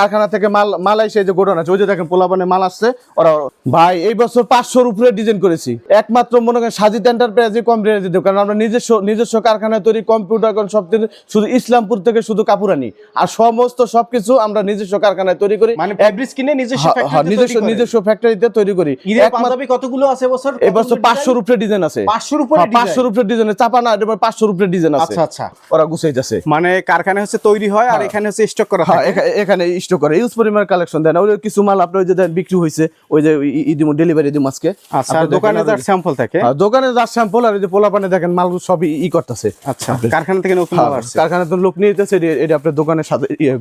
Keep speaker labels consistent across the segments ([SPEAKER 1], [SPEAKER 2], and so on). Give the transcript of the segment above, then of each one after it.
[SPEAKER 1] কারখানা থেকে মাল এসে যে গোডাউন আছে ওই যে দেখেন পোলাপানে মাল আসছে ওরা ভাই এই বছর 500-র উপরে ডিজাইন করেছি একমাত্র মনে করেন সাজিদ এন্টারপ্রাইজে কম রেঞ্জে দেব কারণ আমরা নিজস্ব কারখানায় তৈরি কম্পিউটার সব শুধু ইসলামপুর থেকে শুধু কাপড় আনি আর সবকিছু আমরা নিজস্ব কারখানায় তৈরি করি
[SPEAKER 2] মানে ফেব্রিক্স কিনে
[SPEAKER 1] নিজস্ব ফ্যাক্টরিতে তৈরি করি
[SPEAKER 2] পাঞ্জাবি কতগুলো আছে
[SPEAKER 1] এই বছর 500-র উপরে ডিজাইন আছে 500-র উপরে ডিজাইন চাপা না 500-র উপরে ডিজাইন আছে
[SPEAKER 2] আচ্ছা
[SPEAKER 1] ওরা গুছাই যাচ্ছে
[SPEAKER 2] মানে কারখানা হচ্ছে তৈরি হয় আর এখানে হচ্ছে স্টক করা হয়
[SPEAKER 1] এখানে স্টক করে ইউজ পরিমাণ কালেকশন দেন ওই কিছু মাল আপনার ওই যে বিক্রি হয়েছে ওই যে ডেলিভারি দিম আজকে
[SPEAKER 2] আচ্ছা দোকানে যার স্যাম্পল থাকে
[SPEAKER 1] দোকানে যার স্যাম্পল আর এই যে পোলাপানে দেখেন মাল সবই করতেছে
[SPEAKER 2] আচ্ছা কারখানা থেকে নতুন মাল আসছে
[SPEAKER 1] কারখানা তো লোক নিতেছে এটা আপনার দোকানে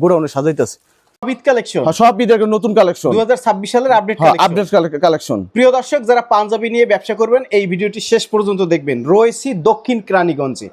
[SPEAKER 1] গোডাউনে সাজাইতেছে
[SPEAKER 2] ঈদ কালেকশন
[SPEAKER 1] সব ঈদের নতুন কালেকশন
[SPEAKER 2] 2026 সালের আপডেট
[SPEAKER 1] কালেকশন
[SPEAKER 2] প্রিয় দর্শক যারা পাঞ্জাবি নিয়ে ব্যবসা করবেন এই ভিডিওটি শেষ পর্যন্ত দেখবেন রয়েছি দক্ষিণ কেরানীগঞ্জে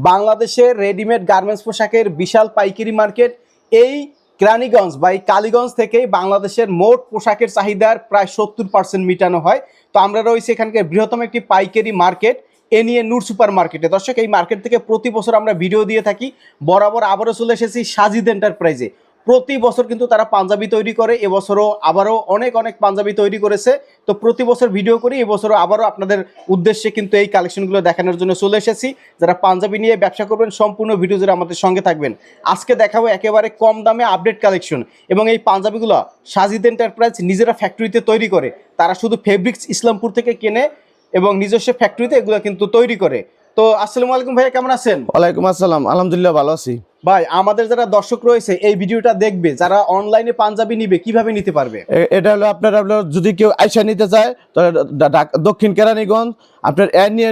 [SPEAKER 2] বাংলাদেশের রেডিমেড গার্মেন্টস পোশাকের বিশাল পাইকারি মার্কেট এই কেরানীগঞ্জ বা এই কালীগঞ্জ থেকেই বাংলাদেশের মোট পোশাকের চাহিদার প্রায় 70% মিটানো হয় তো আমরা রয়েছি এখানকার বৃহত্তম একটি পাইকারি মার্কেট এ নিয়ে নূর সুপার মার্কেটে দর্শক এই মার্কেট থেকে প্রতি বছর আমরা ভিডিও দিয়ে থাকি বরাবর আবারও চলে এসেছি সাজিদ এন্টারপ্রাইজে প্রতি বছর কিন্তু তারা পাঞ্জাবি তৈরি করে এবছরও আবারও অনেক পাঞ্জাবি তৈরি করেছে তো প্রতি বছর ভিডিও করি এবছরও আবারও আপনাদের উদ্দেশ্যে কিন্তু এই কালেকশনগুলো দেখানোর জন্য চলে এসেছি যারা পাঞ্জাবি নিয়ে ব্যবসা করবেন সম্পূর্ণ ভিডিও জুড়ে আমাদের সঙ্গে থাকবেন আজকে দেখাবো একেবারে কম দামে আপডেট কালেকশন এবং এই পাঞ্জাবিগুলো সাজিদ এন্টারপ্রাইজ নিজেরা ফ্যাক্টরিতে তৈরি করে তারা শুধু ফেব্রিক্স ইসলামপুর থেকে কেনে এবং নিজস্ব ফ্যাক্টরিতে এগুলো কিন্তু তৈরি করে তো আসসালামু আলাইকুম ভাইয়া কেমন আছেন
[SPEAKER 1] ওয়ালাইকুম আসসালাম আলহামদুলিল্লাহ ভালো আছি
[SPEAKER 2] ভাই আমাদের যারা দর্শক রয়েছে এই ভিডিওটা দেখবে যারা অনলাইনে পাঞ্জাবি নিবে কিভাবে নিতে পারবে
[SPEAKER 1] এটা হলো আপনার যদি কেউ আইসা নিতে চায় তাহলে দক্ষিণ কেরানীগঞ্জ আপনার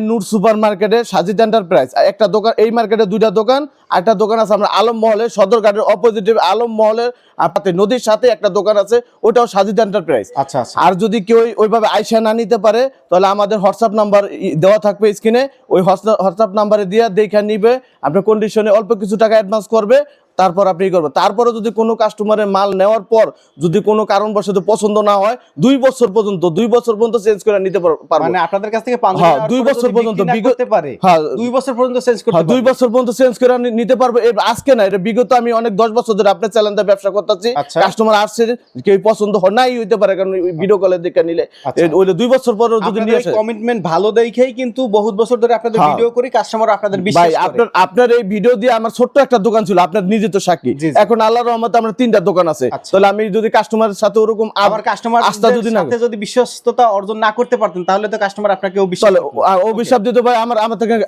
[SPEAKER 1] নূর সুপার মার্কেটে সাজিদ এন্টারপ্রাইজ একটা দোকান এই মার্কেটে দুইটা দোকান আর একটা দোকান আছে আমরা আলম মহলে সদরঘাটের অপোজিটে আলম মহলের আপনার নদীর সাথে একটা দোকান আছে ওটাও সাজিদ এন্টারপ্রাইজ
[SPEAKER 2] আচ্ছা
[SPEAKER 1] আর যদি কেউ ওইভাবে আইসা না নিতে পারে তাহলে আমাদের হোয়াটসঅ্যাপ নাম্বার দেওয়া থাকবে স্ক্রিনে ওই হোয়াটসঅ্যাপ নাম্বারে দিয়ে দেখে নিবে আপনার কন্ডিশনে অল্প কিছু টাকা অ্যাডভান্স করবে তারপর আপনি করবেন তারপরে যদি কোনো কাস্টমারের মাল নেওয়ার পর যদি কোনো কারণবশত পছন্দ না হয় 2 বছর পর্যন্ত চেঞ্জ করে নিতে পারবেন
[SPEAKER 2] মানে আপনাদের কাছ থেকে পাঞ্জাবি
[SPEAKER 1] 2 বছর পর্যন্ত
[SPEAKER 2] করতে পারে 2 বছর পর্যন্ত চেঞ্জ করতে পারে
[SPEAKER 1] 2 বছর পর্যন্ত চেঞ্জ করে নিতে পারবে আজকে না এটা বিগত আমি অনেক 10 বছর ধরে আপনার চ্যানেলে ব্যবসা করতেছি কাস্টমার আসছে কেউ পছন্দ হয় নাই হইতে পারে কারণ ভিডিও কলে দেখে নিলে ওইলে 2 বছর পরে যদি নিয়ে আসে
[SPEAKER 2] কমিটমেন্ট ভালো দেখেই কিন্তু বহুত বছর ধরে আপনাদের ভিডিও করি কাস্টমার আপনাদের বিশ্বাস করে
[SPEAKER 1] ভাই আপনার এই ভিডিও দিয়ে আমার ছোট্ট একটা দোকান ছিল আপনার নিজে তো সাক্ষী এখন আল্লাহর রহমতে আমরা 3টা দোকান আছে তাহলে আমি যদি কাস্টমারের সাথে ওরকম
[SPEAKER 2] আবার কাস্টমার আস্থা যদি না সাথে যদি বিশ্বস্ততা অর্জন না করতে পারতেন তাহলে তো কাস্টমার আপনাকে
[SPEAKER 1] অভিশাপ দিতে ভাই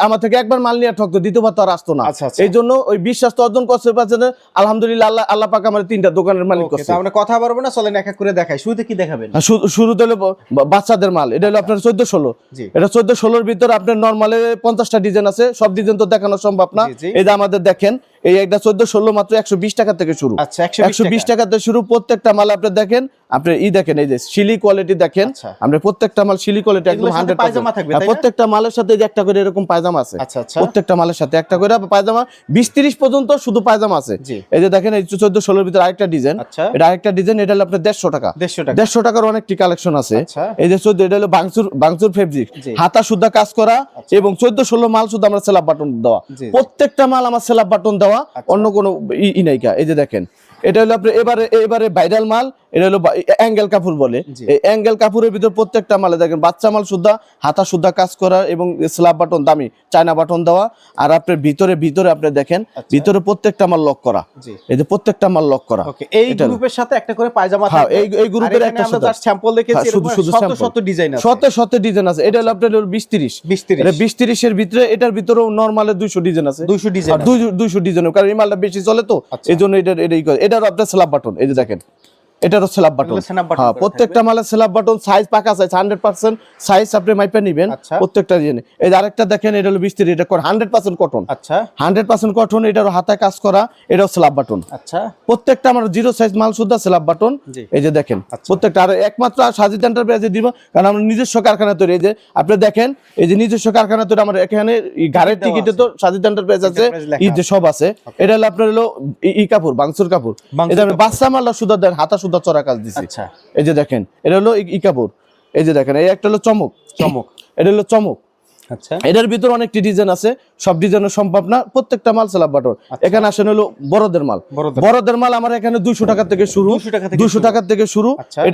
[SPEAKER 1] আমার থেকে একবার মাল নিয়ে ঠকতো দ্বিতীয়বার তো আর আসতো না এইজন্য ওই বিশ্বাস তো অর্জন করতে পারছেন আলহামদুলিল্লাহ আল্লাহ পাক আমার 3টা দোকানের মালিক করছে
[SPEAKER 2] আমরা কথা বলবো না চলেন এক এক করে দেখাই শুরুতে কি দেখাবেন
[SPEAKER 1] শুরুতে হলো বাচ্চাদের মাল এটা হলো আপনার 14-16 এটা 14-16 এর ভিতর আপনার নরমালে 50টা ডিজাইন আছে সব ডিজাইন তো দেখানো সম্ভব না এই যে আমাদের দেখেন এই একটা 14-16 মাত্র 120 টাকা থেকে শুরু
[SPEAKER 2] আচ্ছা
[SPEAKER 1] 120 টাকা থেকে শুরু প্রত্যেকটা মাল আপনি দেখেন আপনি দেখেন এই যে শিলি কোয়ালিটি দেখেন আমরা প্রত্যেকটা মাল শিলি কোয়ালিটি একদম 100% প্রত্যেকটা মালের সাথে একটা করে এরকম পায়জামা আছে প্রত্যেকটা মালের সাথে একটা করে পায়জামা 20-30 পর্যন্ত শুধু পায়জামা আছে এই যে দেখেন এই 14-16 এর ভিতর আরেকটা ডিজাইন এটা আরেকটা ডিজাইন এটা হলো আপনার 150 টাকা 150 টাকার অনেকটি কালেকশন আছে এই যে 14 এটা হলো বাংচুর ফেব্রিক হাতা সুদ্ধা কাজ করা এবং 14-16 মাল শুধু আমরা সেলাপ বাটন দেওয়া প্রত্যেকটা মাল আমার সেলাপ বাটন দেওয়া অন্য কোনো নাইকা এই যে দেখেন এটা হলো আপনার এবারে ভাইরাল মাল এটা হলো অ্যাঙ্গেল কাপড় বলে এই অ্যাঙ্গেল কাপড়ের ভিতর প্রত্যেকটা মালে দেখেন বাচ্চা মাল সুদ্ধা হাতা সুদ্ধা কাজ করা এবং স্ল্যাব বাটন দামি চায়না বাটন দেওয়া আর আপনার ভিতরে আপনি দেখেন ভিতরে প্রত্যেকটা মাল লক করা এই যে প্রত্যেকটা মাল লক করা
[SPEAKER 2] এই গ্রুপের সাথে একটা করে পায়জামা থাকে
[SPEAKER 1] এই গ্রুপের একটা
[SPEAKER 2] আমরা স্যাম্পল দেখেছি
[SPEAKER 1] শুধু
[SPEAKER 2] শত ডিজাইন আছে
[SPEAKER 1] শত ডিজাইন আছে এটা হলো আপনার 20-30 এটা 20-30 এর ভিতরে এটার ভিতরেও নরমালে 200 ডিজাইন আছে 200 ডিজাইন কারণ এই মালটা বেশি চলে তো এইজন্য এটার আপনার স্ল্যাব বাটন এই যে দেখেন এটারও স্ল্যাব বাটন প্রত্যেকটা মালের স্ল্যাব বাটন সাইজ পাকা সাইজ 100% সাইজ আপনি মাইপা নেবেন প্রত্যেকটা জেনে এই আরেকটা দেখেন এটা হলো 20-30 এটা 100% কটন 100% কটন এটারও হাতায় কাজ করা এটাও স্ল্যাব বাটন প্রত্যেকটা আমার জিরো সাইজ মাল শুদ্ধ স্ল্যাব বাটন এই যে দেখেন প্রত্যেকটা আর একমাত্র সাজিদ এন্টারপ্রাইজে দিব কারণ আমরা নিজস্ব কারখানা তৈরি এই যে আপনি দেখেন এই যে নিজস্ব কারখানা তৈরি আমার এখানে গাড়ির টিকিটে তো সাজিদ এন্টারপ্রাইজ আছে এই যে সব আছে এটা হলো আপনার হলো কাপড় বাংসুর কাপড় এটা আপনি বাচ্চা মালটা শুদ্ধ দেন হাতা সুদ্ধা চড়া কাজ দিছি এই যে দেখেন এটা হলো কাপড় এই যে দেখেন এই একটা হলো চমক এটা হলো চমক
[SPEAKER 2] আচ্ছা,
[SPEAKER 1] এটার ভিতর অনেকটি ডিজাইন আছে, সব ডিজাইনের সম্ভব না, প্রত্যেকটা মাল স্ল্যাব বাটন। এখানে আসেন হলো বড়দের মাল, বড়দের মাল আমার এখানে 200 টাকা থেকে শুরু, 200 টাকা থেকে শুরু।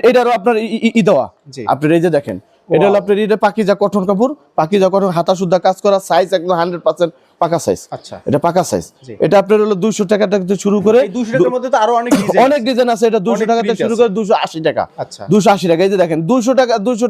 [SPEAKER 1] এটারও আপনার ই দেওয়া, আপনার এই যে দেখেন, এটা হলো আপনার এটা পাকিজা কটন কাপড়, পাকিজা কটন, হাতা সুদ্ধা কাজ করা, সাইজ একদম 100% পাকা সাইজ। আচ্ছা, এটা পাকা সাইজ। এটা আপনার হলো 200 টাকা থেকে শুরু করে,
[SPEAKER 2] 200 টাকার মধ্যে তো আরো অনেক
[SPEAKER 1] ডিজাইন আছে। এটা 200 টাকা থেকে শুরু করে 280 টাকা। আচ্ছা, 280 টাকা। এই যে দেখেন 200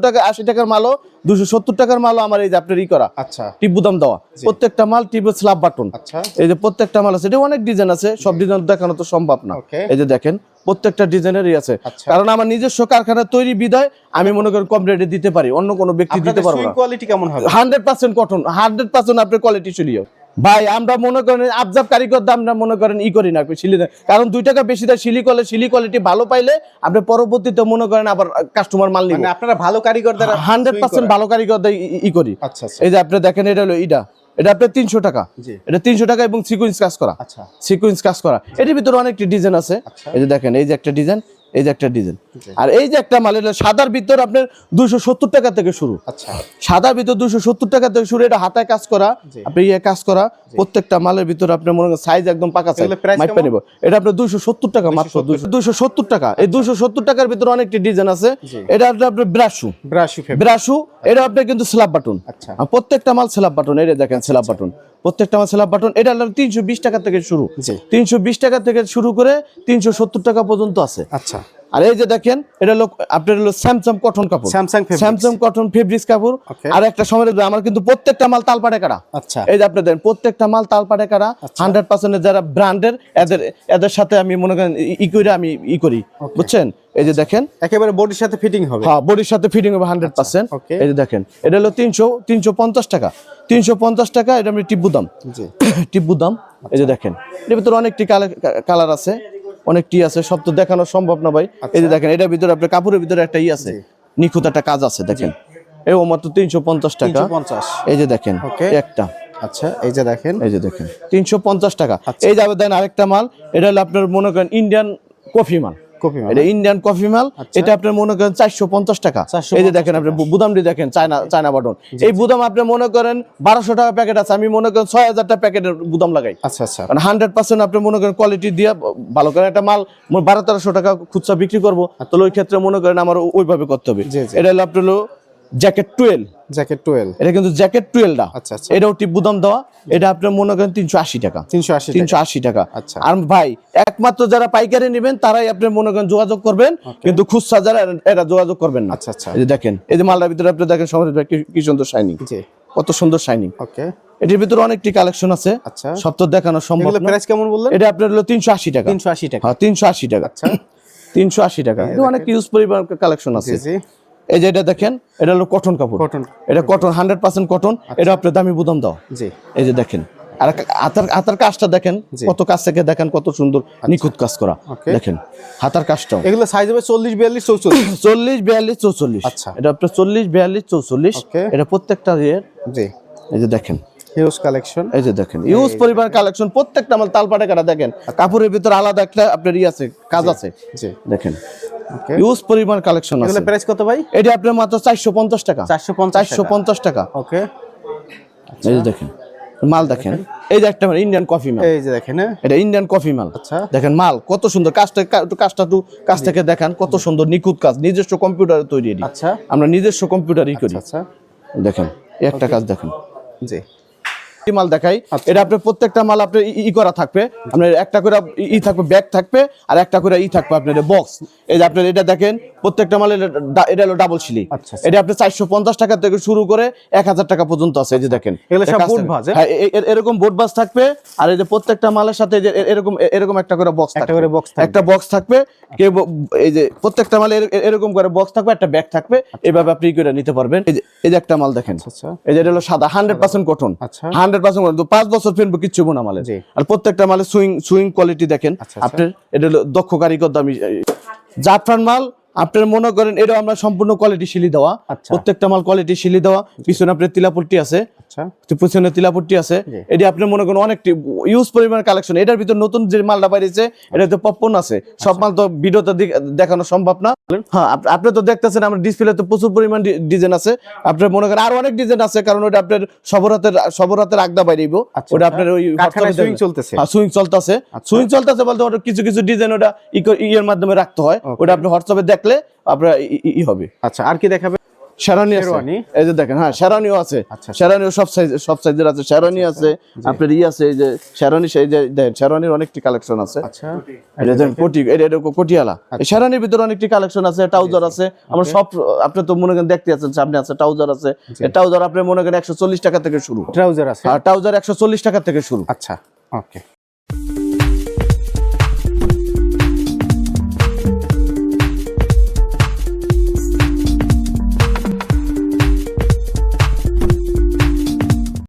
[SPEAKER 1] টাকা 80 টাকার মালও, 270 টাকার মালও আমার এই যে আপনার ই করা, আচ্ছা, টিপ বুতাম দেওয়া, প্রত্যেকটা মাল টিপ স্ল্যাব বাটন। আচ্ছা, এই যে প্রত্যেকটা মাল আছে, এটা অনেক ডিজাইন আছে, সব ডিজাইন দেখানো তো সম্ভব না। এই যে দেখেন প্রত্যেকটা ডিজাইনেরই আছে, কারণ আমার নিজস্ব কারখানা তৈরি বিধায় আমি মনে করি কম রেটে দিতে পারি, অন্য কোনো ব্যক্তি দিতে পারবে না।
[SPEAKER 2] কোয়ালিটি কেমন হবে?
[SPEAKER 1] 100% কটন, 100% আপনার কোয়ালিটি চলিও ভাই। আমরা মনে করেন আবজাব কারিগর দাম না মনে করেন ই করি না, শিলি না, কারণ 2 টাকা বেশি দেয় শিলি করলে, শিলি কোয়ালিটি ভালো পাইলে আপনি পরবর্তীতে মনে করেন আবার কাস্টমার মাল নিবে।
[SPEAKER 2] মানে আপনারা ভালো কারিগর দ্বারা
[SPEAKER 1] 100% ভালো কারিগর দিয়ে ই করি। আচ্ছা, এই যে আপনি দেখেন এটা হলো এটা আপনার 300 টাকা, এটা 300 টাকা এবং সিকোয়েন্স কাজ করা। আচ্ছা, সিকোয়েন্স কাজ করা। এর ভিতরে অনেকটি ডিজাইন আছে। এই যে দেখেন, এই যে একটা ডিজাইন, এই যে একটা ডিজাইন, আর এই যে একটা মাল, এটা সাদার ভিতর আপনার 270 টাকা থেকে শুরু। আচ্ছা, সাদার ভিতর 270 টাকা থেকে শুরু। এটা হাতায় কাজ করা, আপনি ইয়ে কাজ করা, প্রত্যেকটা মালের ভিতর আপনার মনে করেন সাইজ একদম পাকা সাইজ, মাইপা নেব। এটা আপনার 270 টাকা মাত্র, 270 টাকা। এই 270 টাকার ভিতরে অনেকটি ডিজাইন আছে। এটা আপনার ব্রাশু, এটা আপনার কিন্তু স্ল্যাব বাটন। আচ্ছা, প্রত্যেকটা মাল স্ল্যাব বাটন। এই দেখেন স্ল্যাব বাটন, প্রত্যেকটা মাল স্ল্যাব বাটন। এটা হলো 320 টাকা থেকে শুরু, 320 টাকা থেকে শুরু করে 370 টাকা পর্যন্ত আছে। আচ্ছা, আর এই যে দেখেন এটা হলো আপনার হলো স্যামসাং কটন কাপড়, স্যামসাং কটন ফেব্রিক্স কাপড়। আর একটা সময় আমার কিন্তু প্রত্যেকটা মাল তালপাড়ে কাটা। আচ্ছা, এই যে আপনি দেখেন প্রত্যেকটা মাল তালপাড়ে কাটা, 100% যারা ব্র্যান্ডের এদের সাথে আমি মনে করেন ই করে আমি ই করি, বুঝছেন? এই যে দেখেন একেবারে বডির সাথে ফিটিং হবে। হ্যাঁ, বডির সাথে ফিটিং হবে 100%। এই যে দেখেন এটা হলো 350 টাকা, 350 টাকা। এটা আমি টিপ বুদাম, টিপ বুদাম। এই যে দেখেন এর ভিতরে অনেকটি কালার আছে, অনেকটি আছে, সব তো দেখানো সম্ভব না ভাই। এই যে দেখেন এটার ভিতরে আপনার কাপড়ের ভিতরে একটা ই আছে, নিখুঁত একটা কাজ আছে। দেখেন এই মাত্র 350 টাকা। এই যে দেখেন একটা, আচ্ছা, এই যে দেখেন 350 টাকা। এই যে দেন আরেকটা মাল, এটা হলো আপনার মনে করেন ইন্ডিয়ান কফি মাল, এটা ইন্ডিয়ান কফি মাল। এটা আপনার মনে করেন 450 টাকা। এই যে দেখেন আপনি বুদামটি দেখেন, চায়না বাটন। এই বুদাম আপনি মনে করেন 1200 টাকা প্যাকেট আছে, আমি মনে করেন 6000 টাকা প্যাকেটের বুদাম লাগাই। আচ্ছা, আচ্ছা, 100% আপনি মনে করেন কোয়ালিটি দিয়ে ভালো করে একটা মাল 1200-1300 টাকা খুচরা বিক্রি করবো, তাহলে ওই ক্ষেত্রে মনে করেন আমার ওইভাবে করতে হবে। এটা হলো আপনার জ্যাকেট 12, এটা কিন্তু জ্যাকেট 12টা। আচ্ছা, আচ্ছা, এটাও টিপ বুদাম দেওয়া। এটা আপনার মনে করেন 380 টাকা, 380 টাকা। আচ্ছা, আর ভাই একমাত্র যারা পাইকারি নেবেন তারাই আপনি মনে করেন যোগাযোগ করবেন, কিন্তু খুচরা যারা এরা যোগাযোগ করবেন না। আচ্ছা, আচ্ছা, এই যে দেখেন এই যে মালটার ভিতরে আপনি দেখেন সবার কি সুন্দর শাইনিং, কত সুন্দর শাইনিং। ওকে, এটার ভিতরে অনেকটি কালেকশন আছে। আচ্ছা, সব তো দেখানো সম্ভব না। প্রাইস কেমন বললেন? এটা আপনার হলো 380 টাকা, 380 টাকা। হ্যাঁ, 380 টাকা। আচ্ছা, 380 টাকা। এটা অনেক ইউজ পরিমাণ কালেকশন আছে। এই যে এটা দেখেন, এটা হলো কটন কাপড়, এটা কটন 100% কটন। এটা আপনার দামি বুদাম দাও। এই যে দেখেন, আর হাতার কাজটা দেখেন, কত কাজ থেকে দেখেন, কত সুন্দর নিখুঁত কাজ করা। দেখেন হাতার কাজটাও। এগুলো সাইজ হবে 40, 42, 44, 40, 42, 44। আচ্ছা, এটা আপনার 40, 42, 44। এটা প্রত্যেকটা এর। এই যে দেখেন হিউজ কালেকশন। এই যে দেখেন হিউজ পরিবার কালেকশন, প্রত্যেকটা মাল তালপাটে কাটা। দেখেন কাপড়ের ভিতর আলাদা একটা আপনার ই আছে, কাজ আছে। দেখেন হিউজ পরিমাণ কালেকশন আছে। প্রাইস কত ভাই? এটা আপনার মাত্র 450 টাকা, 450 টাকা। ওকে, এই যে দেখেন মাল দেখেন, এই যে একটা ইন্ডিয়ান কফি মাল। এই যে দেখেন এটা ইন্ডিয়ান কফি মাল। আচ্ছা, দেখেন মাল কত সুন্দর, কাজ থেকে দেখেন কত সুন্দর নিখুঁত কাজ, নিজস্ব কম্পিউটারে তৈরি। আচ্ছা, আমরা নিজস্ব কম্পিউটারই করি। আচ্ছা, দেখেন একটা কাজ দেখেন। জি, মাল দেখাই। এটা আপনার প্রত্যেকটা মাল আপনার ই করা থাকবে, আপনার একটা করে ই থাকবে, ব্যাগ থাকবে, আর একটা করে ই থাকবে আপনার বক্স। এই যে আপনার এটা দেখেন প্রত্যেকটা মাল, এটা হলো ডাবল শিলি। এটা আপনি 450 টাকা থেকে শুরু করে 1000 টাকা পর্যন্ত আছে। এই যে দেখেন এরকম বোর্ড বাস থাকবে, আর এই যে প্রত্যেকটা মালের সাথে এরকম একটা করে বক্স, একটা বক্স থাকবে। এই যে প্রত্যেকটা মালে এরকম করে বক্স থাকবে, একটা ব্যাগ থাকবে। এইভাবে আপনি করে নিতে পারবেন। এই যে একটা মাল দেখেন, এই যে এটা হলো সাদা 100% কটন, 100% 5 বছর ফেলবো কিচ্ছু না মালে। আর প্রত্যেকটা মালে সুইং কোয়ালিটি দেখেন আপনার। এটা হলো দক্ষ কারিগর দামি জাফরান মাল। আপনার মনে করেন এটা আমরা সম্পূর্ণ কোয়ালিটি শিলি দেওয়া, প্রত্যেকটা মাল কোয়ালিটি শিলি দেওয়া। পিছনে আপনার তিলাপট্টি আছে,
[SPEAKER 2] আচ্ছা
[SPEAKER 1] পিছনে তিলাপট্টি আছে, এটি আপনি মনে করেন অনেক ইউজ পরিমাণ কালেকশন। এটার ভিতর নতুন যে মালটা বাইরেছে এটা তো পপকর্ন আছে, সব মাল তো ভিডিওতে দেখানো সম্ভব না। হ্যাঁ আপনি তো দেখতেছেন আমার ডিসপ্লে তো প্রচুর পরিমাণ ডিজাইন আছে, আপনার মনে করেন আরো অনেক ডিজাইন আছে, কারণ ওটা আপনার সবরাতের আগদা বাইরেইব, ওটা আপনার ওই
[SPEAKER 2] সুইং চলতেছে।
[SPEAKER 1] সুইং চলতেছে, সুইং চলতেছে বলতে ওটা কিছু কিছু ডিজাইন ওটা ইয়ের মাধ্যমে রাখতে হয়, ওটা আপনি হোয়াটসঅ্যাপে দেখলে আপনার হবে।
[SPEAKER 2] আচ্ছা আর কি দেখাবে?
[SPEAKER 1] শেরওয়ানি আছে, এই যে দেখেন, হ্যাঁ শেরওয়ানিও আছে, শেরওয়ানিও সব সাইজের আছে, শেরওয়ানি আছে আপনার আছে, এই যে শেরওয়ানি, সেই যে দেখেন শেরওয়ানির অনেকটি কালেকশন আছে।
[SPEAKER 2] আচ্ছা
[SPEAKER 1] এটা দেখেন এটা কোটিয়ালা, এই শেরওয়ানির ভিতরে অনেকটি কালেকশন আছে, ট্রাউজার আছে, আমরা সব আপনি তো মনে করেন দেখতে আছেন সামনে আছে ট্রাউজার আছে, এই ট্রাউজার আপনি মনে করেন 140 টাকা থেকে শুরু,
[SPEAKER 2] ট্রাউজার আছে,
[SPEAKER 1] আর ট্রাউজার 140 টাকা থেকে শুরু।
[SPEAKER 2] আচ্ছা ওকে।